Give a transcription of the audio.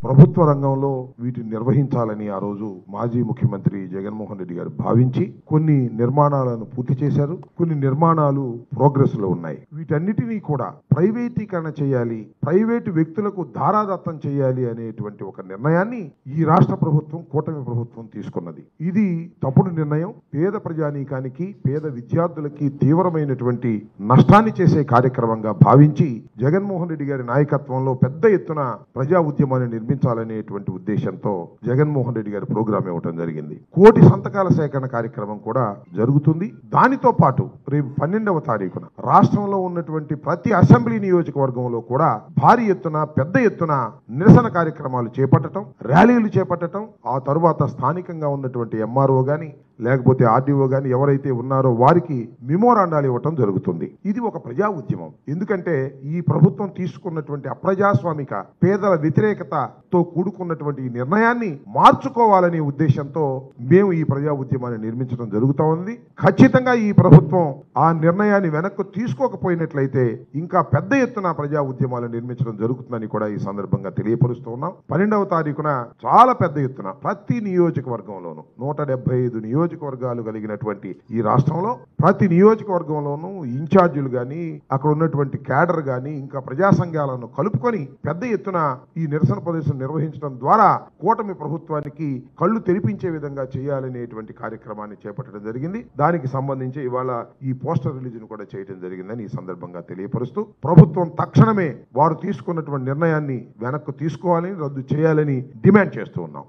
ప్రభుత్వ రంగంలో వీటిని నిర్వహించాలని ఆ రోజు మాజీ ముఖ్యమంత్రి జగన్మోహన్ రెడ్డి గారు భావించి కొన్ని నిర్మాణాలను పూర్తి చేశారు. కొన్ని నిర్మాణాలు ప్రోగ్రెస్ లో ఉన్నాయి. వీటన్నిటినీ కూడా ప్రైవేటీకరణ చేయాలి, ప్రైవేటు వ్యక్తులకు ధారాదత్తం చేయాలి అనేటువంటి ఒక నిర్ణయాన్ని ఈ రాష్ట్ర ప్రభుత్వం, కూటమి ప్రభుత్వం తీసుకున్నది. ఇది తప్పుడు నిర్ణయం. పేద ప్రజానీకానికి, పేద విద్యార్థులకి తీవ్రమైనటువంటి నష్టాన్ని చేసే కార్యక్రమంగా భావించి జగన్మోహన్ రెడ్డి గారి నాయకత్వంలో పెద్ద ఎత్తున ప్రజా ఉద్యమాన్ని నిర్మించాలనేటువంటి ఉద్దేశంతో జగన్మోహన్ రెడ్డి గారి ప్రోగ్రాం ఇవ్వడం జరిగింది. 1 కోటి సంతకాల సేకరణ కార్యక్రమం కూడా జరుగుతుంది. దానితో పాటు రేపు 12వ తారీఖున రాష్ట్రంలో ఉన్నటువంటి ప్రతి అసెంబ్లీ నియోజకవర్గంలో కూడా భారీ ఎత్తున, పెద్ద ఎత్తున నిరసన కార్యక్రమాలు చేపట్టడం, ర్యాలీలు చేపట్టడం, ఆ తరువాత స్థానికంగా ఉన్నటువంటి ఎంఆర్ఓ గాని లేకపోతే ఆర్డీఓ గాని ఎవరైతే ఉన్నారో వారికి మెమోరాండాలు ఇవ్వటం జరుగుతుంది. ఇది ఒక ప్రజా ఉద్యమం. ఎందుకంటే ఈ ప్రభుత్వం తీసుకున్నటువంటి అప్రజాస్వామిక, పేదల వ్యతిరేకతతో కూడుకున్నటువంటి ఈ నిర్ణయాన్ని మార్చుకోవాలనే ఉద్దేశంతో మేము ఈ ప్రజా ఉద్యమాన్ని నిర్మించడం జరుగుతూ ఉంది. ఖచ్చితంగా ఈ ప్రభుత్వం ఆ నిర్ణయాన్ని వెనక్కు తీసుకోకపోయినట్లయితే ఇంకా పెద్ద ఎత్తున ప్రజా ఉద్యమాలు నిర్మించడం జరుగుతుందని కూడా ఈ సందర్భంగా తెలియపరుస్తూ ఉన్నాం. 12వ తారీఖున చాలా పెద్ద ఎత్తున ప్రతి నియోజకవర్గంలోనూ 175 నియోజకవర్గాలు కలిగినటువంటి ఈ రాష్ట్రంలో ప్రతి నియోజకవర్గంలోనూ ఇన్ఛార్జీలు గాని, అక్కడ ఉన్నటువంటి క్యాడర్ గాని, ఇంకా ప్రజా సంఘాలను కలుపుకొని పెద్ద ఎత్తున ఈ నిరసన ప్రదర్శన నిర్వహించడం ద్వారా కూటమి ప్రభుత్వానికి కళ్ళు తెరిపించే విధంగా చేయాలనేటువంటి కార్యక్రమాన్ని చేపట్టడం జరిగింది. దానికి సంబంధించి ఇవాళ ఈ పోస్టర్ రిలీజ్ ను కూడా చేయడం జరిగిందని ఈ సందర్భంగా తెలియపరుస్తూ ప్రభుత్వం తక్షణమే వారు తీసుకున్నటువంటి నిర్ణయాన్ని వెనక్కు తీసుకోవాలని, రద్దు చేయాలని డిమాండ్ చేస్తూ ఉన్నాం.